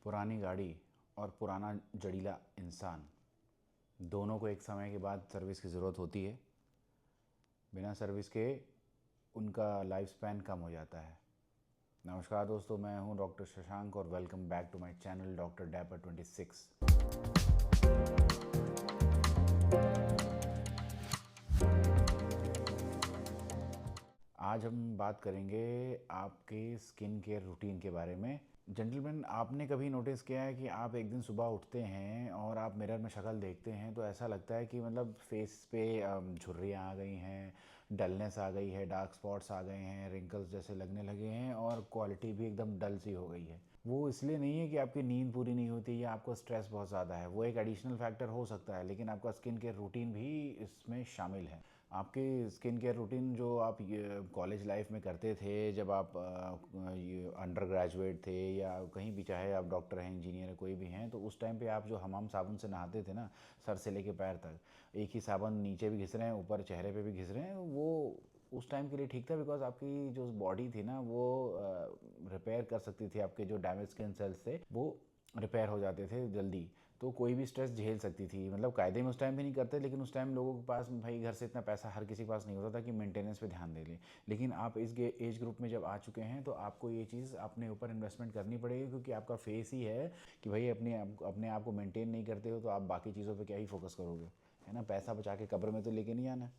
पुरानी गाड़ी और पुराना जड़ीला इंसान दोनों को एक समय के बाद सर्विस की ज़रूरत होती है। बिना सर्विस के उनका लाइफ स्पैन कम हो जाता है। नमस्कार दोस्तों, मैं हूं डॉक्टर शशांक और welcome back to my channel doctor dapper 26। आज हम बात करेंगे आपके स्किन केयर रूटीन के बारे में। जेंटलमैन, आपने कभी नोटिस किया है कि आप एक दिन सुबह उठते हैं और आप मिरर में शक्ल देखते हैं तो ऐसा लगता है कि मतलब फेस पे झुर्रियाँ आ गई हैं, डलनेस आ गई है, डार्क स्पॉट्स आ गए हैं, रिंकल्स जैसे लगने लगे हैं और क्वालिटी भी एकदम डल सी हो गई है। वो इसलिए नहीं है कि आपकी नींद पूरी नहीं होती या आपको स्ट्रेस बहुत ज़्यादा है, वो एक एडिशनल फैक्टर हो सकता है, लेकिन आपका स्किन केयर रूटीन भी इसमें शामिल है। आपकी स्किन केयर रूटीन जो आप कॉलेज लाइफ में करते थे, जब आप ये अंडर ग्रेजुएट थे या कहीं भी, चाहे आप डॉक्टर हैं, इंजीनियर हैं, कोई भी हैं, तो उस टाइम पे आप जो हमाम साबुन से नहाते थे ना, सर से लेके पैर तक एक ही साबुन नीचे भी घिस रहे हैं, ऊपर चेहरे पे भी घिस रहे हैं, वो उस टाइम के लिए ठीक था। बिकॉज आपकी जो बॉडी थी ना, वो रिपेयर कर सकती थी, आपके जो डैमेज स्किन सेल्स थे वो रिपेयर हो जाते थे जल्दी, तो कोई भी स्ट्रेस झेल सकती थी। मतलब कायदे में उस टाइम भी नहीं करते, लेकिन उस टाइम लोगों के पास भाई घर से इतना पैसा हर किसी के पास नहीं होता था कि मेंटेनेंस पे ध्यान दे ले। लेकिन आप इस एज ग्रुप में जब आ चुके हैं तो आपको ये चीज़ अपने ऊपर इन्वेस्टमेंट करनी पड़ेगी, क्योंकि आपका फेस ही है कि भाई अपने आप को मेंटेन नहीं करते हो तो आप बाकी चीज़ों पर क्या ही फोकस करोगे, है ना। पैसा बचा के कब्र में तो लेके नहीं आना।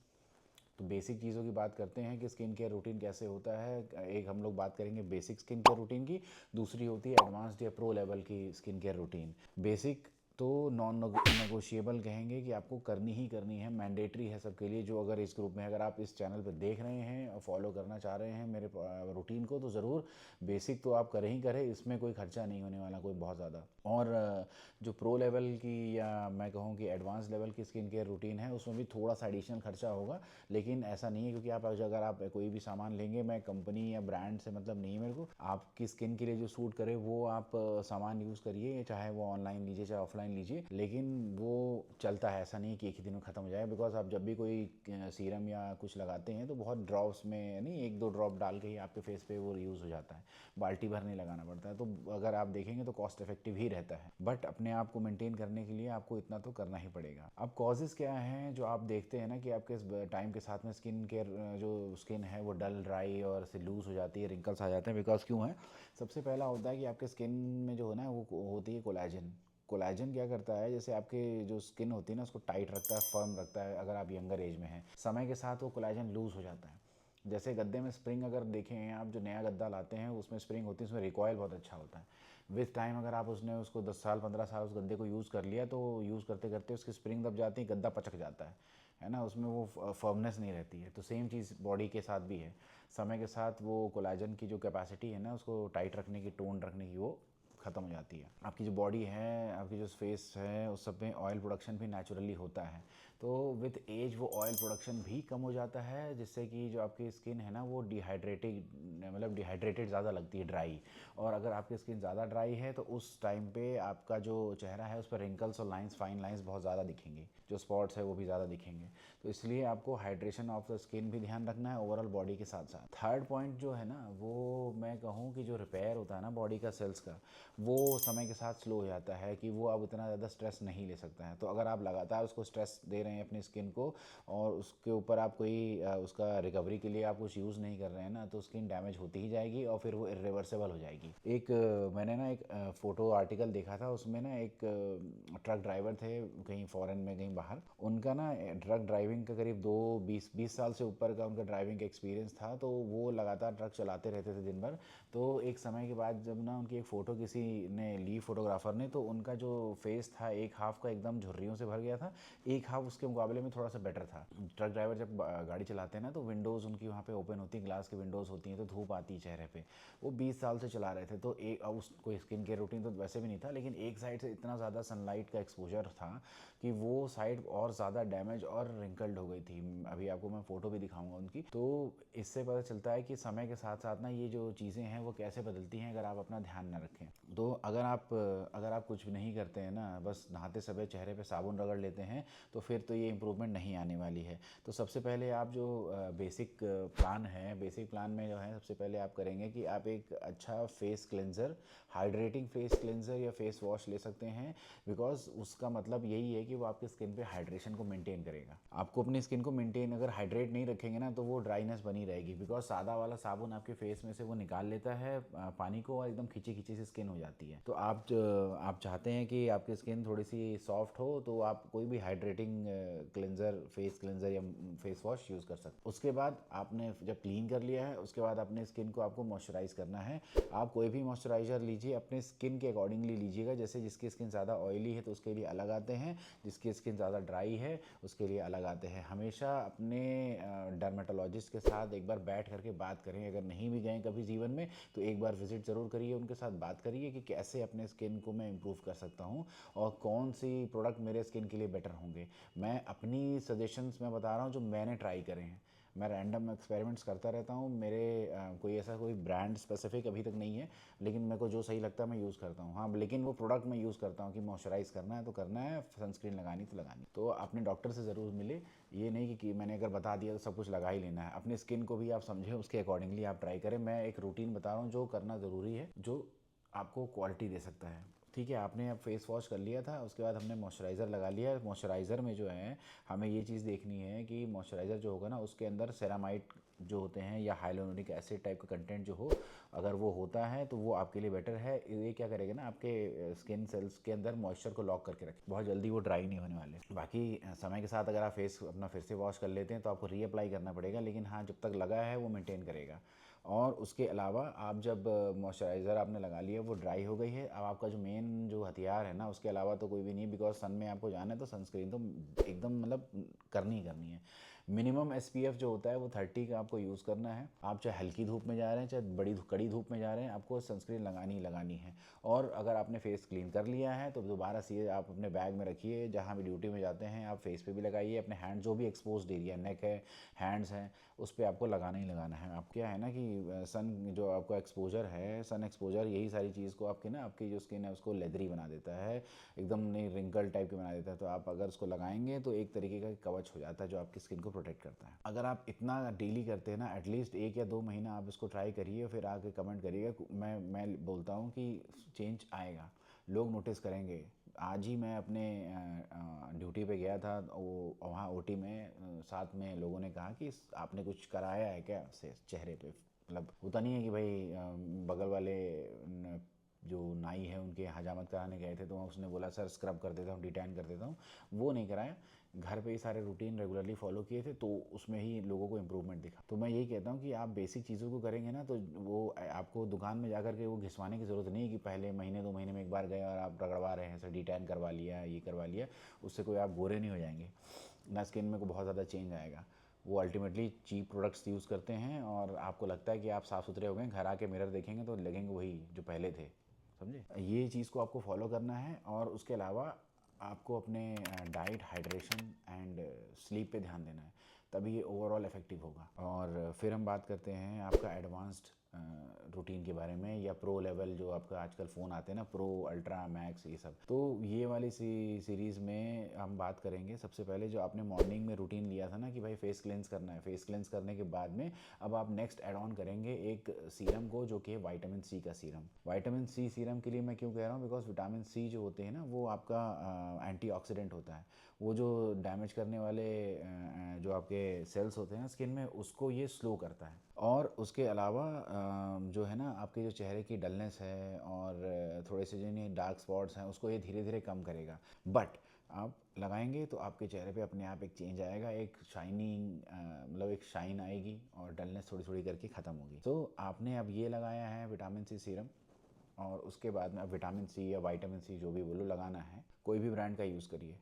तो बेसिक चीज़ों की बात करते हैं कि स्किन केयर रूटीन कैसे होता है। एक हम लोग बात करेंगे बेसिक स्किन केयर रूटीन की, दूसरी होती है एडवांस्ड या प्रो लेवल की स्किन केयर रूटीन। बेसिक तो नॉन नेगोशिएबल कहेंगे कि आपको करनी ही करनी है, मैंडेटरी है सबके लिए जो अगर इस ग्रुप में, अगर आप इस चैनल पर देख रहे हैं और फॉलो करना चाह रहे हैं मेरे रूटीन को, तो ज़रूर बेसिक तो आप करें ही करें, इसमें कोई खर्चा नहीं होने वाला कोई बहुत ज़्यादा। और जो प्रो लेवल की या मैं कहूँ कि एडवांस लेवल की स्किन केयर रूटीन है, उसमें भी थोड़ा सा एडिशनल खर्चा होगा, लेकिन ऐसा नहीं है क्योंकि आप अगर आप कोई भी सामान लेंगे, मैं कंपनी या ब्रांड से मतलब नहीं है मेरे को, आपकी स्किन के लिए जो सूट करे वो आप सामान यूज़ करिए, चाहे वो ऑनलाइन लीजिए चाहे ऑफलाइन लीजिए, लेकिन वो चलता है। ऐसा नहीं है कि एक ही दिन में ख़त्म हो जाए, बिकॉज आप जब भी कोई सीरम या कुछ लगाते हैं तो बहुत ड्रॉप्स में नहीं, एक दो ड्रॉप डाल के ही आपके फेस पे वो यूज़ हो जाता है, बाल्टी भर नहीं लगाना पड़ता है। तो अगर आप देखेंगे तो कॉस्ट इफेक्टिव ही रहता है, बट अपने आप को मेंटेन करने के लिए आपको इतना तो करना ही पड़ेगा। अब कॉजेज़ क्या हैं जो आप देखते हैं ना कि आपके टाइम के साथ में स्किन केयर जो स्किन है वो डल, ड्राई और से लूज़ हो जाती है, रिंकल्स आ जाते हैं। बिकॉज क्यों है, सबसे पहला होता है कि आपके स्किन में जो है ना वो होती है कोलेजन। कोलेजन क्या करता है, जैसे आपके जो स्किन होती है ना उसको टाइट रखता है, फर्म रखता है। अगर आप यंगर एज में हैं, समय के साथ वो कोलेजन लूज़ हो जाता है। जैसे गद्दे में स्प्रिंग अगर देखें हैं आप, जो नया गद्दा लाते हैं उसमें स्प्रिंग होती है, उसमें रिकॉयल बहुत अच्छा होता है। विथ टाइम अगर आप उसको 10 साल 15 साल उस गद्दे को यूज़ कर लिया तो यूज़ करते करते उसकी स्प्रिंग दब जाती है, गद्दा पचक जाता है ना, उसमें वो फर्मनेस नहीं रहती है। तो सेम चीज़ बॉडी के साथ भी है, समय के साथ वो कोलेजन की जो कैपेसिटी है ना उसको टाइट रखने की, टोन रखने की, वो ख़त्म हो जाती है। आपकी जो बॉडी है, आपकी जो फेस है, उस सब में ऑयल प्रोडक्शन भी नेचुरली होता है, तो विथ एज वो ऑयल प्रोडक्शन भी कम हो जाता है, जिससे कि जो आपकी स्किन है ना वो डिहाइड्रेटेड ज़्यादा लगती है, ड्राई। और अगर आपकी स्किन ज़्यादा ड्राई है तो उस टाइम पे आपका जो चेहरा है उस पर रिंकल्स और लाइंस, फाइन लाइंस बहुत ज़्यादा दिखेंगे, जो स्पॉट्स है वो भी ज़्यादा दिखेंगे। तो इसलिए आपको हाइड्रेशन ऑफ द स्किन भी ध्यान रखना है ओवरऑल बॉडी के साथ साथ। थर्ड पॉइंट जो है ना, वो मैं कहूँ कि जो रिपेयर होता है ना बॉडी का, सेल्स का, वो समय के साथ स्लो हो जाता है कि वो अब इतना ज़्यादा स्ट्रेस नहीं ले सकता है। तो अगर आप लगातार उसको स्ट्रेस दे रहे हैं अपनी स्किन को और उसके ऊपर आप कोई उसका रिकवरी के लिए आप कुछ यूज़ नहीं कर रहे हैं ना, तो स्किन डैमेज होती ही जाएगी और फिर वो इरिवर्सिबल हो जाएगी। मैंने ना एक फ़ोटो आर्टिकल देखा था, उसमें ना एक ट्रक ड्राइवर थे कहीं फॉरेन में, कहीं बाहर। उनका ना ट्रक ड्राइविंग का करीब 20 साल से ऊपर का उनका ड्राइविंग का एक्सपीरियंस था, तो वो लगातार ट्रक चलाते रहते थे दिन भर। तो एक समय के बाद जब ना उनकी एक फ़ोटो किसी ने ली, फोटोग्राफर ने, तो उनका जो फेस था एक हाफ का एकदम झुर्रियों से भर गया था, एक हाफ उसके मुकाबले में थोड़ा सा बेटर था। ट्रक ड्राइवर जब गाड़ी चलाते हैं ना तो विंडोज़ उनकी वहाँ पे ओपन होती है, ग्लास की विंडोज़ होती हैं, तो धूप आती है चेहरे पे। वो 20 साल से चला रहे थे, तो एक उस कोई स्किन केयर रूटीन तो वैसे भी नहीं था, लेकिन एक साइड से इतना ज़्यादा सनलाइट का एक्सपोजर था कि वो साइड और ज़्यादा डैमेज और रिंकल्ड हो गई थी। अभी आपको मैं फ़ोटो भी दिखाऊंगा उनकी। तो इससे पता चलता है कि समय के साथ साथ ना ये जो चीज़ें हैं वो कैसे बदलती हैं अगर आप अपना ध्यान न रखें। तो अगर आप कुछ भी नहीं करते हैं ना, बस नहाते समय चेहरे पे साबुन रगड़ लेते हैं, तो फिर तो ये इम्प्रूवमेंट नहीं आने वाली है। तो सबसे पहले आप जो बेसिक प्लान है, बेसिक प्लान में जो है सबसे पहले आप करेंगे कि आप एक अच्छा face cleanser, hydrating face cleanser या फेस वॉश ले सकते हैं, बिकॉज उसका मतलब यही है कि वो आपके स्किन पे हाइड्रेशन को मेंटेन करेगा। आपको अपनी स्किन को मेंटेन अगर हाइड्रेट नहीं रखेंगे ना तो वो ड्राइनेस बनी रहेगी, बिकॉज सादा वाला साबुन आपके फेस में से वो निकाल लेता है पानी को और एकदम खींची खींची सी स्किन हो जाती है। तो आप चाहते हैं कि आपकी स्किन थोड़ी सी सॉफ्ट हो तो आप कोई भी हाइड्रेटिंग क्लेंजर, फेस क्लेंजर या फेस वॉश यूज़ कर सकते। उसके बाद आपने जब क्लीन कर लिया है उसके बाद अपने स्किन को आपको मॉइस्चराइज करना है। आप कोई भी मॉइस्चराइजर लीजिए, अपने स्किन के अकॉर्डिंगली लीजिएगा। जैसे जिसकी स्किन ज़्यादा ऑयली है तो उसके लिए अलग आते हैं, जिसकी स्किन ज़्यादा ड्राई है उसके लिए अलग आते हैं। हमेशा अपने डर्मेटोलॉजिस्ट के साथ एक बार बैठ करके बात करें। अगर नहीं भी गए कभी जीवन में तो एक बार विजिट ज़रूर करिए, उनके साथ बात करिए कि कैसे अपने स्किन को मैं इम्प्रूव कर सकता हूँ और कौन सी प्रोडक्ट मेरे स्किन के लिए बेटर होंगे। मैं अपनी सजेशंस में बता रहा हूँ जो मैंने ट्राई करे हैं। मैं रैंडम एक्सपेरिमेंट्स करता रहता हूँ। मेरे कोई ब्रांड स्पेसिफिक अभी तक नहीं है, लेकिन मेरे को जो सही लगता है मैं यूज़ करता हूँ। हाँ, लेकिन वो प्रोडक्ट मैं यूज़ करता हूँ कि मॉइस्चराइज़ करना है तो करना है, सनस्क्रीन लगानी तो लगानी। तो अपने डॉक्टर से ज़रूर मिले। ये नहीं कि मैंने अगर बता दिया तो सब कुछ लगा ही लेना है। अपनी स्किन को भी आप समझें, उसके अकॉर्डिंगली आप ट्राई करें। मैं एक रूटीन बता रहा हूँ जो करना ज़रूरी है, जो आपको क्वालिटी दे सकता है। ठीक है, आपने अब फेस वॉश कर लिया था, उसके बाद हमने मॉइस्चराइज़र लगा लिया। मॉइस्चराइज़र में जो है हमें ये चीज़ देखनी है कि मॉइस्चराइज़र जो होगा ना उसके अंदर सेरामाइड जो होते हैं या हाइलोनिक एसिड टाइप का कंटेंट जो हो, अगर वो होता है तो वो आपके लिए बेटर है। ये क्या करेगा ना, आपके स्किन सेल्स के अंदर मॉइस्चर को लॉक करके रखे, बहुत जल्दी वो ड्राई नहीं होने वाले। बाकी समय के साथ अगर आप फेस अपना फिर से वॉश कर लेते हैं तो आपको रीअप्लाई करना पड़ेगा, लेकिन हाँ, जब तक लगा है वो मेंटेन करेगा। और उसके अलावा आप जब मॉइस्चराइज़र आपने लगा लिया, वो ड्राई हो गई है, अब आपका जो मेन जो हथियार है ना उसके अलावा तो कोई भी नहीं, बिकॉज सन में आपको जाना है तो सनस्क्रीन तो एकदम मतलब करनी ही करनी है। मिनिमम एसपीएफ जो होता है वो 30 का आपको यूज़ करना है। आप चाहे हल्की धूप में जा रहे हैं चाहे बड़ी कड़ी धूप में जा रहे हैं, आपको सनस्क्रीन लगानी ही लगानी है। और अगर आपने फेस क्लीन कर लिया है तो दोबारा से आप अपने बैग में रखिए, जहाँ भी ड्यूटी में जाते हैं आप फेस पे भी लगाइए। अपने हैंड जो भी एक्सपोज्ड एरिया, नेक है, हैंड्स हैं, उस पर आपको लगाना ही लगाना है। आप क्या है ना कि सन जो आपको एक्सपोजर है, सन एक्सपोजर यही सारी चीज़ को आपकी जो स्किन है उसको लेदरी बना देता है, एकदम नहीं रिंकल टाइप के बना देता है। तो आप अगर उसको लगाएंगे तो एक तरीके का कवच हो जाता है जो आपकी स्किन को प्रोटेक्ट करता है। अगर आप इतना डेली करते हैं ना, एटलीस्ट 1 या 2 महीना आप इसको ट्राई करिए, फिर आके कमेंट करिएगा। मैं बोलता हूँ कि चेंज आएगा, लोग नोटिस करेंगे। आज ही मैं अपने ड्यूटी पे गया था, वो वहाँ ओटी में साथ में लोगों ने कहा कि आपने कुछ कराया है क्या से चेहरे पे। मतलब होता नहीं है कि भाई बगल वाले जो नाई है उनके हजामत कराने गए थे तो उसने बोला सर स्क्रब कर देता हूँ, डिटैन कर देता हूँ, वो नहीं कराया। घर पे ही सारे रूटीन रेगुलरली फॉलो किए थे तो उसमें ही लोगों को इम्प्रूवमेंट दिखा। तो मैं यही कहता हूँ कि आप बेसिक चीज़ों को करेंगे ना तो वो आपको दुकान में जाकर के वो घिसवाने की ज़रूरत नहीं है कि पहले महीने 2 महीने में एक बार गए और आप रगड़वा रहे हैं, सर डिटैन करवा लिया, ये करवा लिया। उससे कोई आप गोरे नहीं हो जाएंगे ना, स्किन में को बहुत ज़्यादा चेंज आएगा। वो अल्टीमेटली चीप प्रोडक्ट्स यूज़ करते हैं और आपको लगता है कि आप साफ़ सुथरे हो गए, घर आके मिरर देखेंगे तो लगेंगे वही जो पहले थे। समझे, ये चीज़ को आपको फॉलो करना है। और उसके अलावा आपको अपने डाइट, हाइड्रेशन एंड स्लीप पे ध्यान देना है, तभी ये ओवरऑल इफेक्टिव होगा। और फिर हम बात करते हैं आपका एडवांस्ड रूटीन के बारे में, या प्रो लेवल जो आपका आजकल फ़ोन आते हैं ना, प्रो, अल्ट्रा, मैक्स, ये सब। तो ये वाली सीरीज़ में हम बात करेंगे सबसे पहले जो आपने मॉर्निंग में रूटीन लिया था ना कि भाई फेस क्लेंस करना है। फेस क्लेंस करने के बाद में अब आप नेक्स्ट ऐड ऑन करेंगे एक सीरम को, जो कि है विटामिन सी का सीरम। विटामिन सी सीरम के लिए मैं क्यों कह रहा हूँ, बिकॉज विटामिन सी जो होते हैं ना वो आपका एंटीऑक्सीडेंट होता है। वो जो डैमेज करने वाले जो आपके सेल्स होते हैं ना स्किन में, उसको ये स्लो करता है। और उसके अलावा जो है ना आपके जो चेहरे की डलनेस है और थोड़े से जो डार्क स्पॉट्स हैं उसको ये धीरे धीरे कम करेगा। बट आप लगाएंगे तो आपके चेहरे पे अपने आप एक चेंज आएगा, एक शाइनिंग मतलब एक शाइन आएगी और डलनेस थोड़ी थोड़ी करके ख़त्म होगी। तो आपने अब ये लगाया है विटामिन सी सीरम, और उसके बाद में अब विटामिन सी या विटामिन सी जो भी बोलो लगाना है, कोई भी ब्रांड का यूज़ करिए,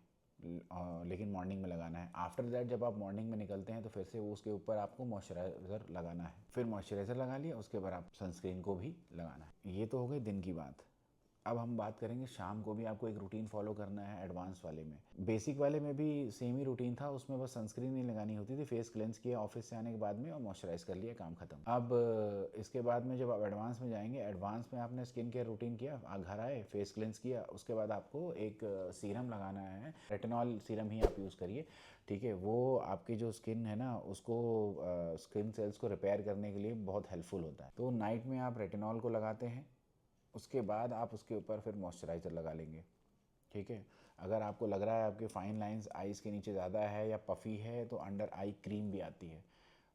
लेकिन मॉर्निंग में लगाना है। आफ्टर दैट जब आप मॉर्निंग में निकलते हैं तो फिर से वो उसके ऊपर आपको मॉइस्चराइज़र लगाना है। फिर मॉइस्चराइज़र लगा लिया, उसके बाद आप सनस्क्रीन को भी लगाना है। ये तो हो गई दिन की बात। अब हम बात करेंगे शाम को भी आपको एक रूटीन फॉलो करना है। एडवांस वाले में, बेसिक वाले में भी सेम ही रूटीन था, उसमें बस सनस्क्रीन नहीं लगानी होती थी। फेस क्लेंस किया ऑफिस से आने के बाद में और मॉइस्चराइज कर लिया, काम खत्म। अब इसके बाद में जब आप एडवांस में जाएंगे, एडवांस में आपने स्किन केयर रूटीन किया, घर आए, फेस क्लेंस किया, उसके बाद आपको एक सीरम लगाना है। रेटिनॉल सीरम ही आप यूज़ करिए, ठीक है। वो आपकी जो स्किन है ना उसको स्किन सेल्स को रिपेयर करने के लिए बहुत हेल्पफुल होता है। तो नाइट में आप रेटिनॉल को लगाते हैं उसके बाद आप उसके ऊपर फिर मॉइस्चराइज़र लगा लेंगे। ठीक है। अगर आपको लग रहा है आपके फाइन लाइंस आइज़ के नीचे ज़्यादा है या पफ़ी है तो अंडर आई क्रीम भी आती है,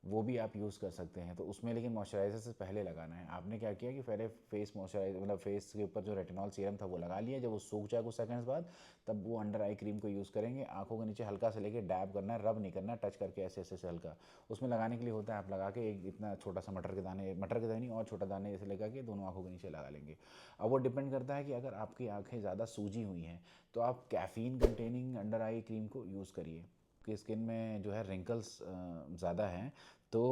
वो भी आप यूज़ कर सकते हैं। तो उसमें लेकिन मॉइस्चराइज़र से पहले लगाना है। आपने क्या किया कि पहले फेस मॉइस्चराइज़र मतलब फेस के ऊपर जो रेटिनॉल सीरम था वो लगा लिया। जब वो सूख जाए कुछ सेकंड्स बाद, तब वो अंडर आई क्रीम को यूज़ करेंगे। आँखों के नीचे हल्का से लेके डैब करना है, रब नहीं करना, टच करके ऐसे ऐसे हल्का। उसमें लगाने के लिए होता है, आप लगा के एक इतना छोटा सा मटर के दाने और छोटा दाने ऐसे लगा के दोनों आँखों के नीचे लगा लेंगे। अब वो डिपेंड करता है कि अगर आपकी आँखें ज़्यादा सूजी हुई हैं तो आप caffeine containing under eye cream को यूज़ करिए। कि स्किन में जो है रिंकल्स ज़्यादा हैं, तो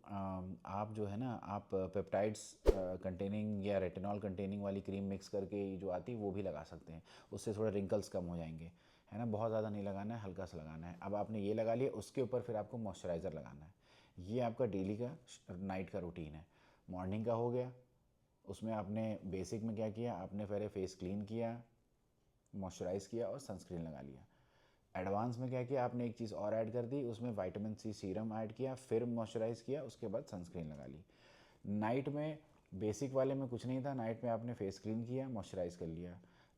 आप जो है ना आप पेप्टाइड्स कंटेनिंग या रेटिनॉल कंटेनिंग वाली क्रीम मिक्स करके जो आती है वो भी लगा सकते हैं। उससे थोड़े रिंकल्स कम हो जाएंगे, है ना। बहुत ज़्यादा नहीं लगाना है, हल्का सा लगाना है। अब आपने ये लगा लिया, उसके ऊपर फिर आपको मॉइस्चराइज़र लगाना है। ये आपका डेली का नाइट का रूटीन है। मॉर्निंग का हो गया, उसमें आपने बेसिक में क्या किया, आपने पहले फेस क्लीन किया, मॉइस्चराइज़ किया और सनस्क्रीन लगा लिया। एडवांस में क्या किया, आपने एक चीज़ और ऐड कर दी, उसमें विटामिन सी सीरम ऐड किया, फिर मॉइस्चराइज़ किया, उसके बाद सनस्क्रीन लगा ली। नाइट में बेसिक वाले में कुछ नहीं था, नाइट में आपने फेस क्लीन किया, मॉइस्चराइज़ कर लिया।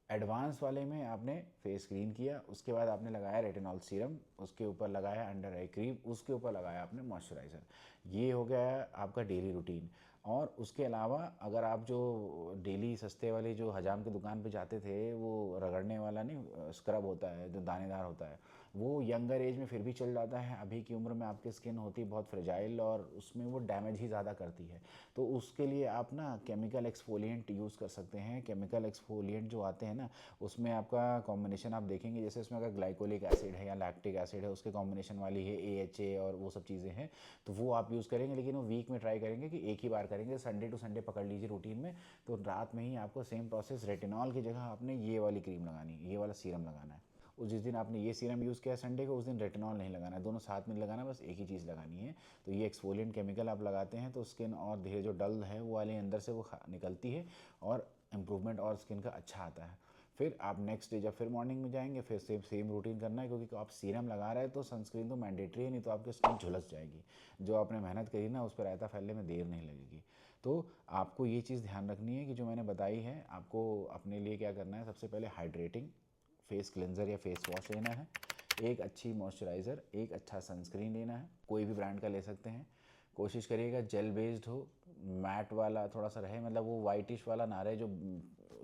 एडवांस वाले में आपने फेस क्लीन किया, उसके बाद आपने लगाया रेटिनॉल सीरम, उसके ऊपर लगाया अंडर आई क्रीम, उसके ऊपर लगाया आपने मॉइस्चराइज़र। ये हो गया आपका डेली रूटीन। और उसके अलावा अगर आप जो डेली सस्ते वाले जो हजाम की दुकान पे जाते थे, वो रगड़ने वाला नहीं स्क्रब होता है जो दानेदार होता है, वो यंगर एज में फिर भी चल जाता है। अभी की उम्र में आपकी स्किन होती है बहुत फ्रेजाइल और उसमें वो डैमेज ही ज़्यादा करती है। तो उसके लिए आप ना केमिकल एक्सफोलिएंट यूज़ कर सकते हैं। केमिकल एक्सफोलिएंट जो आते हैं ना, उसमें आपका कॉम्बिनेशन आप देखेंगे, जैसे उसमें अगर ग्लाइकोलिक एसिड है या लैक्टिक एसिड है, उसके कॉम्बिनेशन वाली है AHA और वो सब चीज़ें हैं, तो वो आप यूज़ करेंगे। लेकिन वो वीक में ट्राई करेंगे कि एक ही बार करेंगे, संडे टू संडे पकड़ लीजिए रूटीन में। तो रात में ही आपको सेम प्रोसेस, रेटिनॉल की जगह आपने ये वाली क्रीम लगानी है, ये वाला सीरम लगाना है। उस जिस दिन आपने ये सीरम यूज़ किया संडे को, उस दिन रेटिनॉल नहीं लगाना है, दोनों साथ में लगाना है, बस एक ही चीज़ लगानी है। तो ये एक्सफोलिएंट केमिकल आप लगाते हैं तो स्किन और धीरे जो डल है वो वाले अंदर से वो निकलती है और इम्प्रूवमेंट और स्किन का अच्छा आता है। फिर आप नेक्स्ट डे जब फिर मॉर्निंग में जाएंगे, फिर सेम रूटीन करना है, क्योंकि आप सीरम लगा रहे हैं तो सनस्क्रीन तो मैंडेटरी है, नहीं तो आपकी स्किन झुलस जाएगी। जो आपने मेहनत करी ना, उस पर रायता फैलने में देर नहीं लगेगी। तो आपको ये चीज़ ध्यान रखनी है कि जो मैंने बताई है, आपको अपने लिए क्या करना है, सबसे पहले हाइड्रेटिंग फेस क्लेंजर या फेस वॉश लेना है, एक अच्छी मॉइस्चराइज़र, एक अच्छा सनस्क्रीन लेना है, कोई भी ब्रांड का ले सकते हैं। कोशिश करिएगा जेल बेस्ड हो, मैट वाला थोड़ा सा रहे, मतलब वो वाइटिश वाला ना रहे जो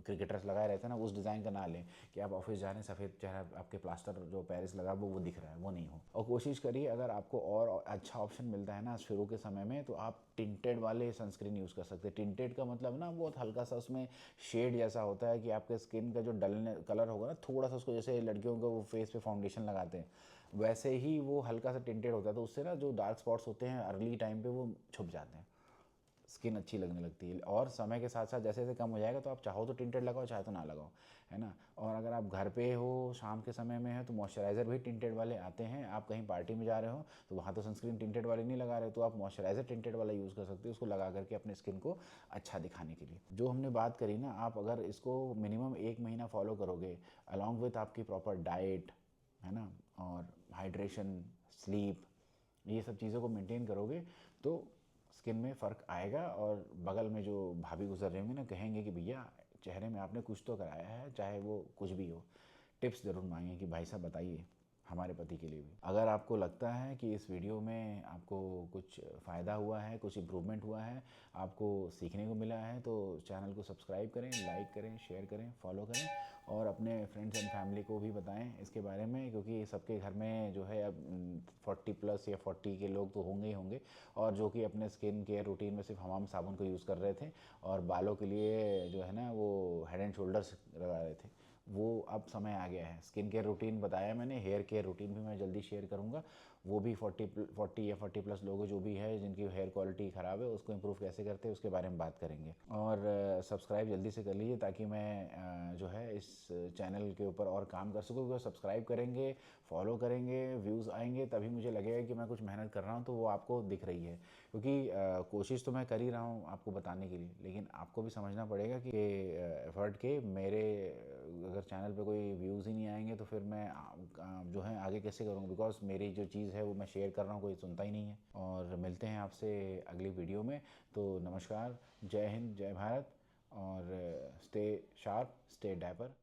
क्रिकेटर्स लगाए रहते हैं ना, उस डिज़ाइन का ना लें कि आप ऑफिस जा रहे हैं, सफ़ेद चेहरा आपके प्लास्टर जो पेरिस लगा वो दिख रहा है, वो नहीं हो। और कोशिश करिए अगर आपको और अच्छा ऑप्शन मिलता है ना शुरू के समय में, तो आप टिंटेड वाले सनस्क्रीन यूज़ कर सकते हैं। टिंटेड का मतलब ना बहुत हल्का सा उसमें शेड जैसा होता है कि आपके स्किन का जो डल कलर होगा ना, थोड़ा सा उसको, जैसे लड़कियों को वो फेस पे फाउंडेशन लगाते हैं वैसे ही वो हल्का सा टिंटेड होता है। तो उससे ना जो डार्क स्पॉट्स होते हैं अर्ली टाइम पे वो छुप जाते हैं, स्किन अच्छी लगने लगती है। और समय के साथ साथ जैसे जैसे कम हो जाएगा तो आप चाहो तो टिंटेड लगाओ, चाहे तो ना लगाओ, है ना। और अगर आप घर पे हो, शाम के समय में है, तो मॉइस्चराइज़र भी टिंटेड वाले आते हैं। आप कहीं पार्टी में जा रहे हो तो वहाँ तो सनस्क्रीन टिंटेड वाले नहीं लगा रहे, तो आप मॉइस्चराइज़र टिंटेड वाला यूज़ कर सकते हो, उसको लगा करके अपने स्किन को अच्छा दिखाने के लिए। जो हमने बात करी ना, आप अगर इसको मिनिमम 1 महीना फॉलो करोगे अलॉन्ग विथ आपकी प्रॉपर डाइट, है ना, और हाइड्रेशन, स्लीप, ये सब चीज़ों को मेंटेन करोगे तो स्किन में फ़र्क आएगा। और बगल में जो भाभी गुजर रहे होंगे ना, कहेंगे कि भैया चेहरे में आपने कुछ तो कराया है, चाहे वो कुछ भी हो। टिप्स ज़रूर मांगें कि भाई साहब बताइए हमारे पति के लिए भी। अगर आपको लगता है कि इस वीडियो में आपको कुछ फ़ायदा हुआ है, कुछ इम्प्रूवमेंट हुआ है, आपको सीखने को मिला है, तो चैनल को सब्सक्राइब करें, लाइक करें, शेयर करें, फॉलो करें और अपने फ्रेंड्स एंड फैमिली को भी बताएं इसके बारे में, क्योंकि सबके घर में जो है अब 40+ या 40 के लोग तो होंगे ही होंगे, और जो कि अपने स्किन केयर रूटीन में सिर्फ हमाम साबुन को यूज़ कर रहे थे और बालों के लिए जो है ना वो हेड एंड शोल्डर्स लगा रहे थे। वो अब समय आ गया है। स्किन केयर रूटीन बताया मैंने, हेयर केयर रूटीन भी मैं जल्दी शेयर करूँगा। वो भी 40 या 40+ लोग जो भी है जिनकी हेयर क्वालिटी ख़राब है, उसको इम्प्रूव कैसे करते हैं उसके बारे में बात करेंगे। और सब्सक्राइब जल्दी से कर लीजिए ताकि मैं जो है इस चैनल के ऊपर और काम कर सकूँ। क्योंकि सब्सक्राइब करेंगे, फॉलो करेंगे, व्यूज़ आएंगे, तभी मुझे लगेगा कि मैं कुछ मेहनत कर रहा हूँ, तो वो आपको दिख रही है। क्योंकि कोशिश तो मैं कर ही रहा हूँ आपको बताने के लिए, लेकिन आपको भी समझना पड़ेगा कि एफर्ट के मेरे अगर चैनल पे कोई व्यूज़ ही नहीं आएंगे तो फिर मैं जो है आगे कैसे करूँगा, बिकॉज मेरी जो चीज़ है वो मैं शेयर कर रहा हूँ, कोई सुनता ही नहीं है। और मिलते हैं आपसे अगली वीडियो में। तो नमस्कार, जय हिंद, जय भारत। और स्टे शार्प, स्टे डैपर।